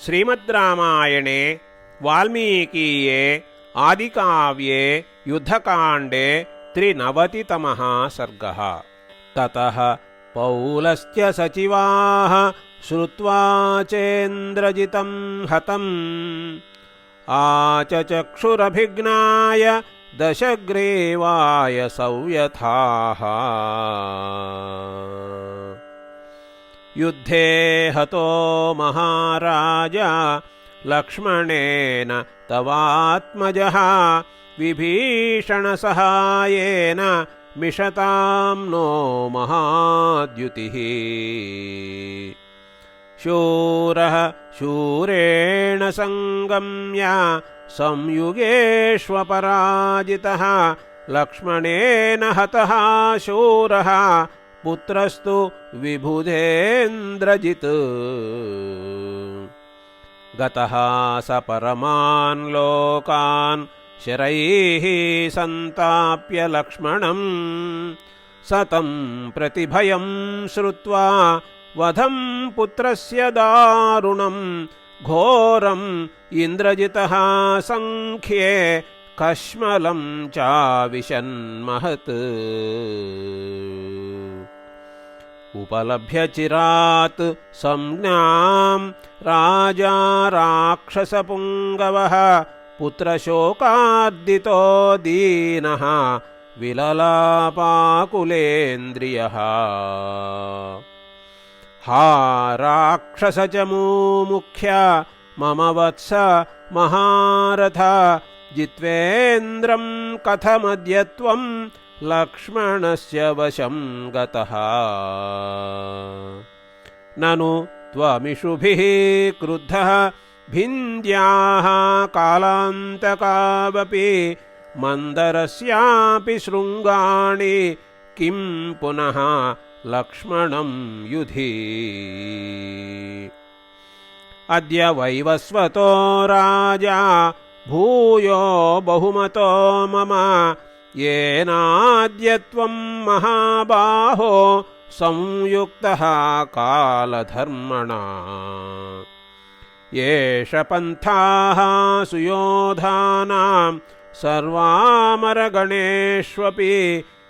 श्रीमद्रामायणे वाल्मीकीये आदिकाव्ये युद्धकाण्डे 93तमः सर्गः। ततः पौलस्त्य सचिवाः श्रुत्वा चेन्द्रजितं हतम् आचचक्षुरभिज्ञाय दशग्रीवाय सव्यथाः। युद्धे हतो महाराजा लक्ष्मणेन तवात्मजः विभीषणसहायेन मिषतां नो महाद्युतिः। शूरः शूरेण संगम्य संयुगेष्वपराजितः लक्ष्मणेन हतः शूरः पुत्रस्तु विबुधेन्द्रजित्। गतः स परमान् लोकान् शरैः सन्ताप्य लक्ष्मणम् सतं प्रतिभयं श्रुत्वा वधं पुत्रस्य दारुणं घोरम् इन्द्रजितः संख्ये कश्मलं चाविशन्महत्। उपलभ्य चिरात् संज्ञां राजा राक्षसपुङ्गवः पुत्रशोकार्दितो दीनः विललापाकुलेन्द्रियः। हा राक्षसचमूमुख्य मम वत्स महारथ जित्वेन्द्रं कथमद्य त्वं लक्ष्मणस्य वशं गतः। ननु त्वमिषुभिः क्रुद्धः भिन्द्याः कालान्तकावपि मन्दरस्यापि शृङ्गाणि किं पुनः लक्ष्मणं युधि। अद्य वैवस्वतो राजा भूयो बहुमतो मम येनाद्य त्वं महाबाहो संयुक्तः कालधर्मणा। येष पन्थाः सुयोधानां सर्वामरगणेष्वपि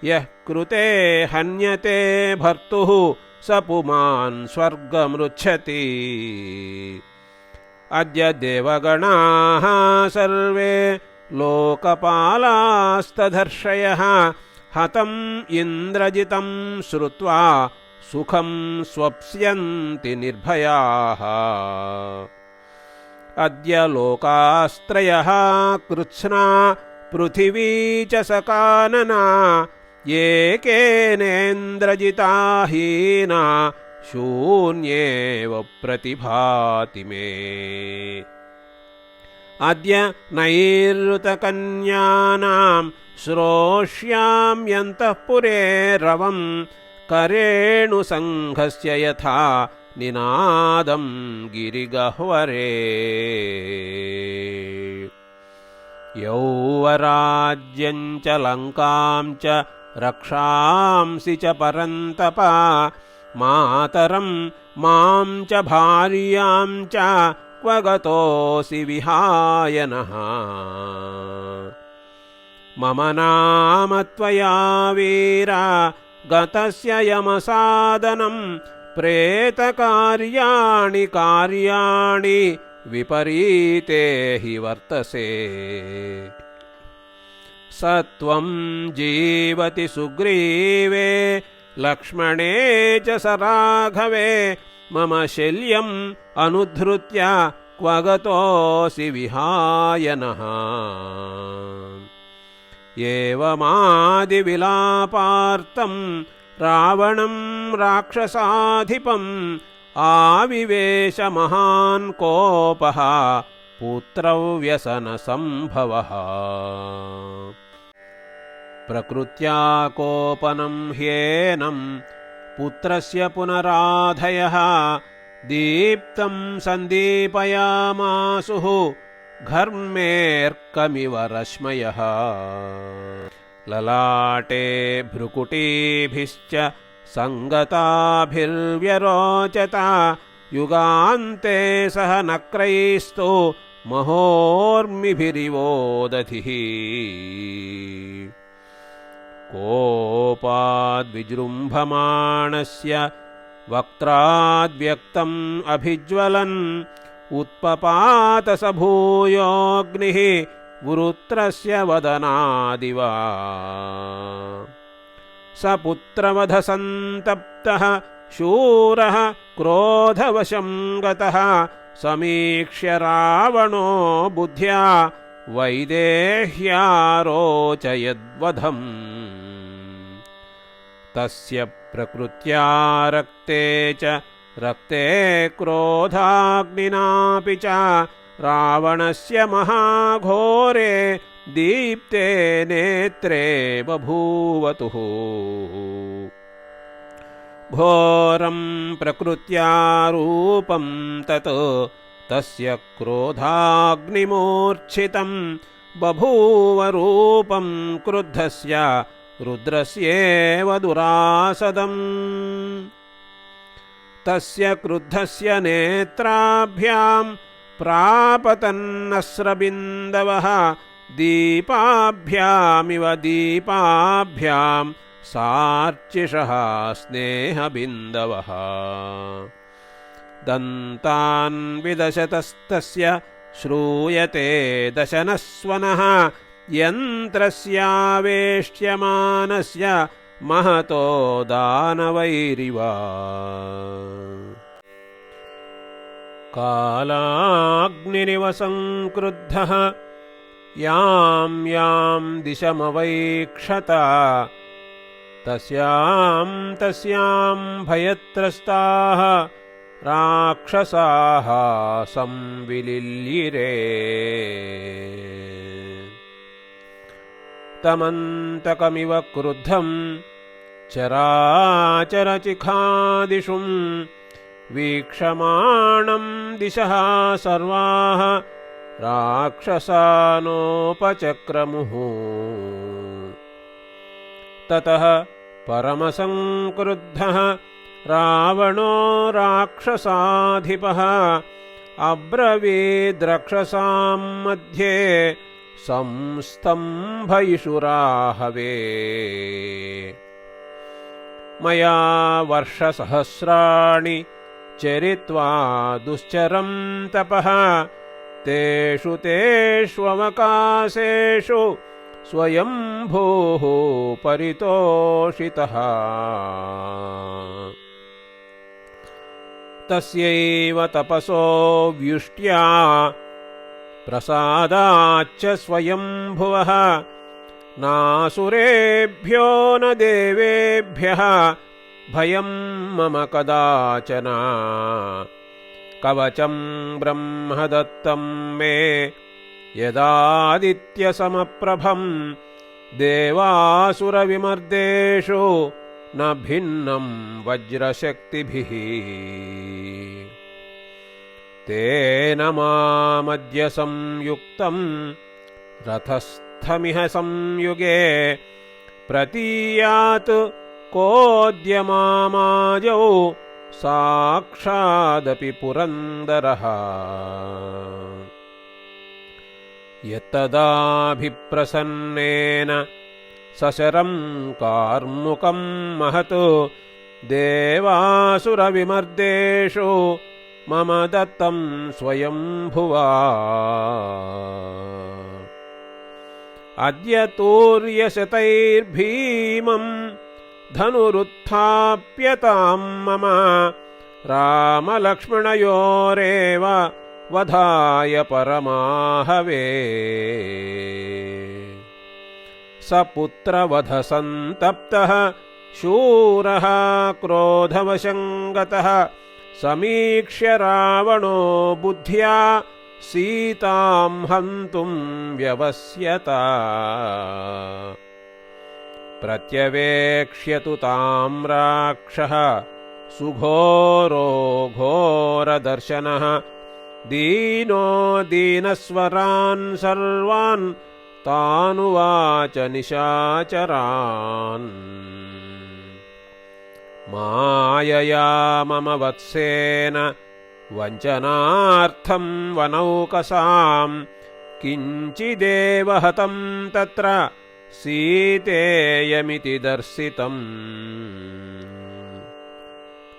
यः कृते हन्यते भर्तुः स पुमान् स्वर्गमृच्छति। अद्य देवगणाः सर्वे लोकपालास्तदर्शयः हतम् इन्द्रजितं श्रुत्वा सुखं स्वप्स्यन्ति निर्भयाः। अद्य लोकास्त्रयः कृत्स्ना पृथिवी च सकानना एकेनेन्द्रजिता हीना शून्येव प्रतिभाति मे। अद्य नैऋतकन्यानां श्रोष्याम्यन्तःपुरे रवम् करेणुसङ्घस्य यथा निनादं गिरिगह्वरे। यौवराज्यं च लङ्कां च रक्षांसि च परन्तप मातरं मां च भार्यां च क्व गतोऽसि विहाय नः। मम नाम त्वया वीरा गतस्य यमसादनं प्रेतकार्याणि कार्याणि विपरीते हि वर्तसे। स त्वं जीवति सुग्रीवे लक्ष्मणे च स राघवे मम शल्यम् अनुधृत्य क्व गतोऽसि विहाय नः। एवमादिविलापार्तं रावणं राक्षसाधिपम् आविवेश महान् कोपः पुत्रव्यसनसम्भवः। प्रकृत्या कोपनं ह्येनं पुत्रस्य पुनराधयः दीप्तं सन्दीपयामासुः घर्मेऽर्कमिव रश्मयः। ललाटे भ्रुकुटीभिश्च सङ्गताभिर्व्यरोचता युगान्ते सह नक्रैस्तो महोर्मिभिरिवोदधिः कोपाद्विजृम्भमाणस्य वक्त्राद्व्यक्तम् अभिज्वलन् उत्पपात स भूयोऽग्निः वृत्रस्य वदनादिवा स पुत्रवधसन्तप्तः शूरः क्रोधवशं गतः समीक्ष्य रावणो बुद्ध्या वैदेह्यारोचयद्वधम् तस्य प्रकृत्या रक्ते च रक्ते क्रोधाग्निनापि च रावणस्य महाघोरे दीप्ते नेत्रे बभूवतुः घोरं प्रकृत्या रूपं तत् तस्य क्रोधाग्निमूर्च्छितं बभूव रूपं क्रुद्धस्य रुद्रस्येव दुरासदम् तस्य क्रुद्धस्य नेत्राभ्यां प्रापतन्नस्रबिन्दवः दीपाभ्यामिव दीपाभ्यां सार्चिषः स्नेहबिन्दवः दन्तान् विदशतस्तस्य श्रूयते दशनस्वनः यन्त्रस्यावेष्ट्यमानस्य महतो दानवैरिव कालाग्निरिव संक्रुद्धः यां यां दिशमवैक्षत तस्यां भयत्रस्ताः राक्षसाः संविलिल्यिरे तमन्तकमिव क्रुद्धं चराचरचिखादिषुं वीक्षमाणं दिशः सर्वाः राक्षसानोपचक्रमुः ततः परमसंक्रुद्धः रावणो राक्षसाधिपः अब्रवीद्रक्षसां मध्ये संस्तम्भयिषुराहवे मया वर्षसहस्राणि चरित्वा दुश्चरं तपः तेषु तेष्ववकाशेषु स्वयंभूः परितोषितः तस्यैव तपसो व्युष्ट्या प्रसादाच्च स्वयंभुवः नासुरेभ्यो न देवेभ्यः भयं मम कदाचन कवचं ब्रह्मदत्तं मे यदादित्यसमप्रभं देवासुरविमर्देषु न भिन्नं वज्रशक्तिभिः तेन मामद्य संयुक्तं रथस्थमिह संयुगे प्रतीयात् कोऽद्य साक्षादपि पुरन्दरः यत्तदाभिप्रसन्नेन सशरं कार्मुकं महत् देवासुरविमर्देषु मम दत्तं स्वयंभुवा अद्य तूर्यशतैर्भीमं धनुरुत्थाप्यतां मम रामलक्ष्मणयोरेव वधाय परमाहवे स पुत्रवधसन्तप्तः शूरः क्रोधवशं गतः समीक्ष्य रावणो बुद्ध्या सीतां हन्तुं व्यवस्यत प्रत्यवेक्ष्य तु तां राक्षः सुघोरो घोरदर्शनः दीनो दीनस्वरान् सर्वान् तानुवाच निशाचरान् मायया मम वत्सेन वञ्चनार्थं वनौकसां किञ्चिदेव हतं तत्र सीतेयमिति दर्शितम्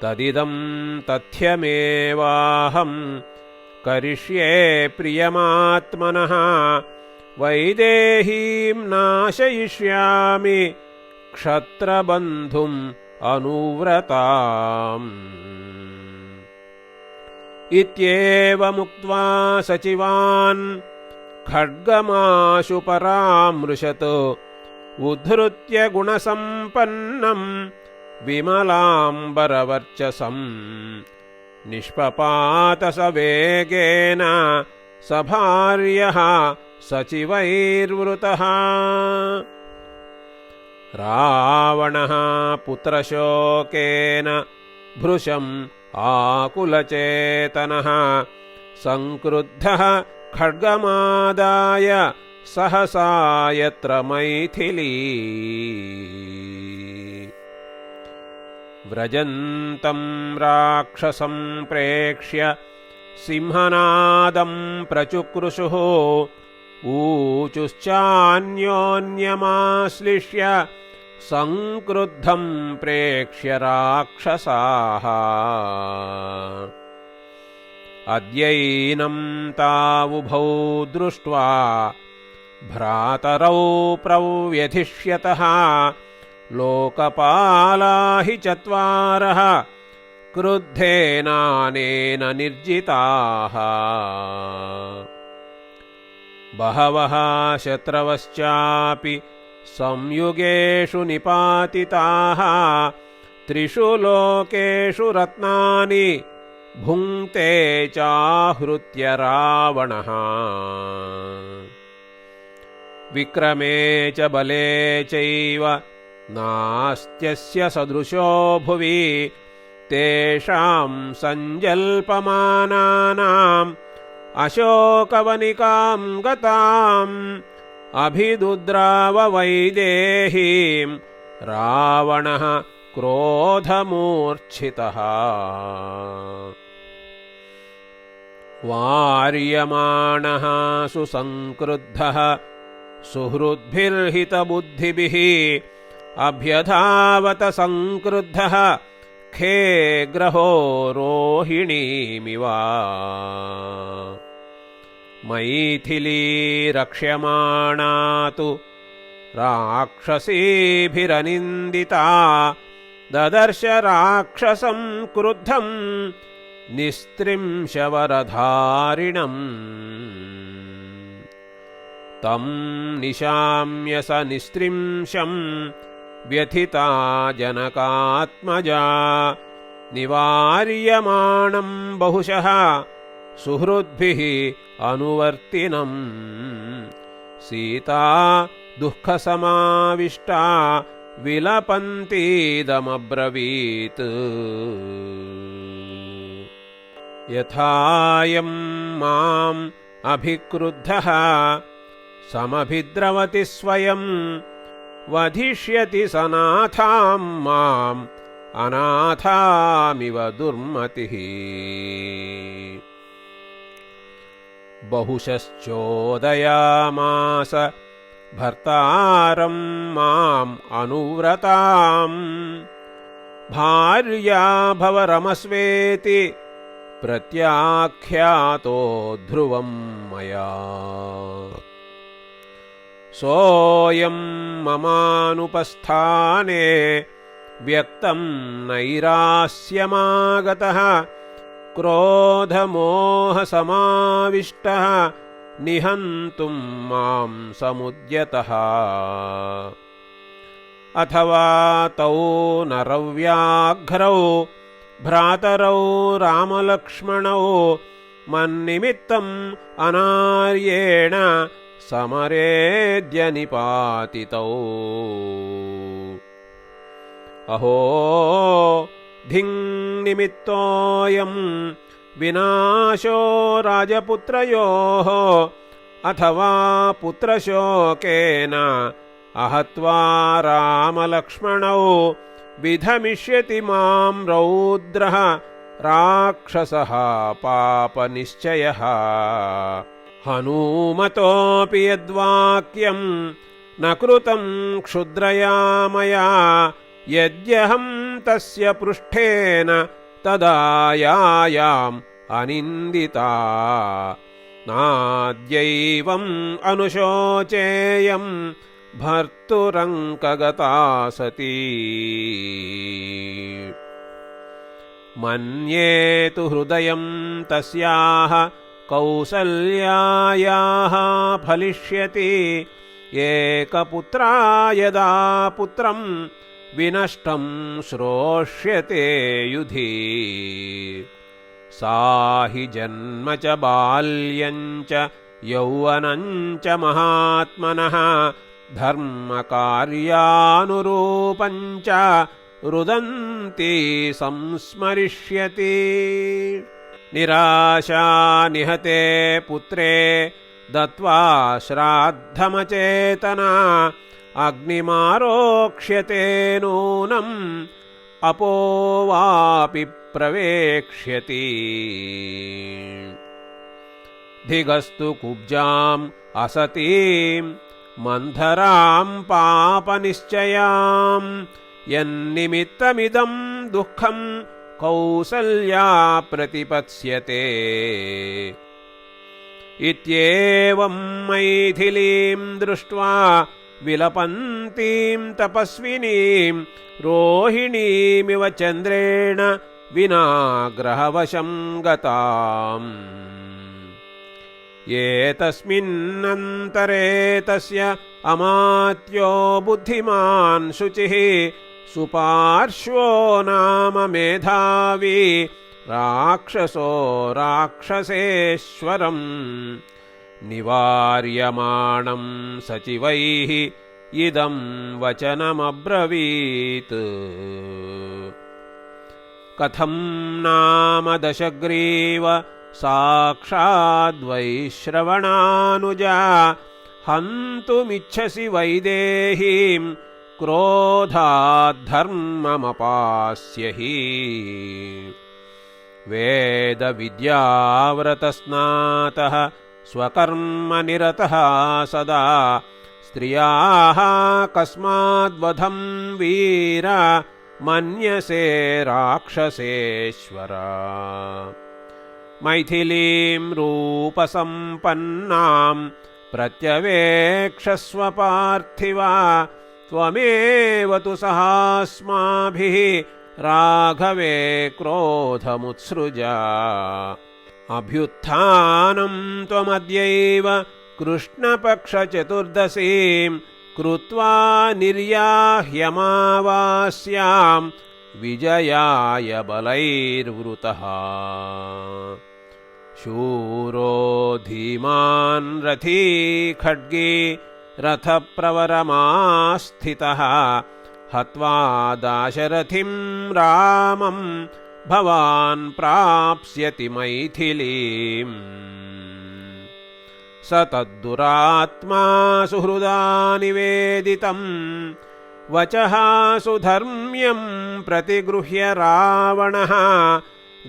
तदिदं तथ्यमेवाहं करिष्ये प्रियमात्मनः वैदेहीं नाशयिष्यामि क्षत्रबन्धुम् अनुव्रताम् इत्येवमुक्त्वा सचिवान् खड्गमाशु परामृशत् उद्धृत्य गुणसम्पन्नं विमलाम्बरवर्चसम् निष्पपात स वेगेन स भार्यः सचिवैर्वृतः रावणः पुत्रशोकेन भृशम् आकुलचेतनः संक्रुद्धः खड्गमादाय सहसा यत्र मैथिली व्रजन्तं राक्षसं प्रेक्ष्य सिंहनादं प्रचुक्रुषुः ऊचुश्चान्योन्यमाश्लिष्य संक्रुद्धं प्रेक्ष्य राक्षसाः अद्यैनं तावुभौ दृष्ट्वा भ्रातरौ प्रव्यधिष्यतः लोकपाला हि चत्वारः क्रुद्धेनानेन निर्जिताः बहवः शत्रवश्चापि संयुगेषु निपातिताः त्रिषु लोकेषु रत्नानि भुङ्क्ते चाहृत्य रावणः विक्रमे च बले चैव नास्त्यस्य सदृशो भुवि तेषां सञ्जल्पमानानाम् अशोकवनिकां गताम् अभिदुद्राव वैदेहीं रावणः क्रोधमूर्च्छितः वार्यमाणः सुसंक्रुद्धः सुहृद्भिर्हितबुद्धिभिः अभ्यधावत संक्रुद्धः खे ग्रहो रोहिणीमिव मैथिली रक्ष्यमाणा तु राक्षसीभिरनिन्दिता ददर्श राक्षसं क्रुद्धं निस्त्रिंशवरधारिणम् तं निशाम्य स निस्त्रिंशं व्यथिता जनकात्मजा निवार्यमाणं बहुशः सुहृद्भिः अनुवर्तिनम् सीता दुःखसमाविष्टा विलपन्तीदमब्रवीत् यथायं माम् अभिक्रुद्धः समभिद्रवति स्वयं वधिष्यति सनाथां माम् अनाथामिव दुर्मतिः बहुशश्चोदयामास भर्तारं माम् अनुव्रताम् भार्या भव रमस्वेति प्रत्याख्यातो ध्रुवं मया सोऽयं ममानुपस्थाने व्यक्तं नैरास्यमागतः क्रोधमोहसमाविष्टः निहन्तुं मां समुद्यतः अथवा तौ नरव्याघ्रौ भ्रातरौ रामलक्ष्मणौ मन्निमित्तम् अनार्येण समरेद्य निपातितौ अहो धिङ्निमित्तोऽयं विनाशो राजपुत्रयोः अथवा पुत्रशोकेन अहत्वा रामलक्ष्मणौ विधमिष्यति मां रौद्रः राक्षसः पापनिश्चयः। हनूमतोऽपि यद्वाक्यं न कृतं क्षुद्रया मया, यद्यहं तस्य पृष्ठेन तदा यायाम् अनिन्दिता। नाद्यैवम् अनुशोचेयम् भर्तुरङ्कगता सती। मन्ये तु हृदयं तस्याः कौसल्यायाः फलिष्यति, एकपुत्रा यदा पुत्रं विनष्टं श्रोष्यते युधि। सा हि जन्म च बाल्यं च यौवनं च महात्मनः, धर्मकार्यानुरूपं च रुदन्ती संस्मरिष्यति। निराशा निहते पुत्रे दत्वा श्राद्धमचेतना, अग्निमारोक्ष्यते नूनम् अपो वापि प्रवेक्ष्यति। धिगस्तु कुब्जाम् असतीम् मन्थराम् पापनिश्चयाम्, यन्निमित्तमिदं दुःखं कौसल्या प्रतिपत्स्यते। इत्येवं मैथिलीं दृष्ट्वा विलपन्तीं तपस्विनीं, रोहिणीमिव चन्द्रेण विनाग्रहवशं गताम्। एतस्मिन्नन्तरे तस्य अमात्यो बुद्धिमान् शुचिः, सुपार्श्वो नाम मेधावी राक्षसो राक्षसेश्वरम्, निवार्यमाणं सचिवैः इदं वचनमब्रवीत्। कथं नाम दशग्रीव साक्षाद्वैश्रवणानुजा, हन्तुमिच्छसि वैदेहीं क्रोधाद्धर्ममपास्य हि। वेदविद्याव्रतस्नातः स्वकर्मनिरतः सदा, स्त्रियाः कस्माद्वधं वीर मन्यसे राक्षसेश्वर। मैथिलीं रूपसम्पन्नां प्रत्यवेक्षस्व पार्थिव, त्वमेव तु सहास्माभिः राघवे क्रोधमुत्सृज। अभ्युत्थानं त्वमद्यैव कृष्णपक्षचतुर्दशीं, कृत्वा निर्याह्यमावास्यां विजयाय बलैर्वृतः। शूरो धीमान् रथी खड्गी रथप्रवरमास्थितः, हत्वा दाशरथिं रामं भवान् प्राप्स्यति मैथिलीम्। स तद्दुरात्मा सुहृदा निवेदितं, वचः सुधर्म्यं प्रतिगृह्य रावणः,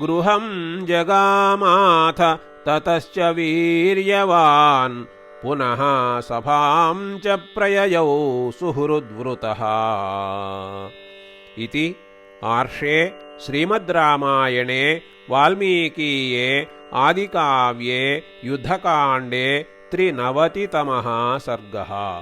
गृहं जगामाथ ततश्च वीर्यवान्, पुनः सभां च प्रययौ सुहृद्वृतः। इति आर्षे श्रीमद् रामायणे वाल्मीकीये आदिकाव्ये युद्धकाण्डे 93तमः सर्गः।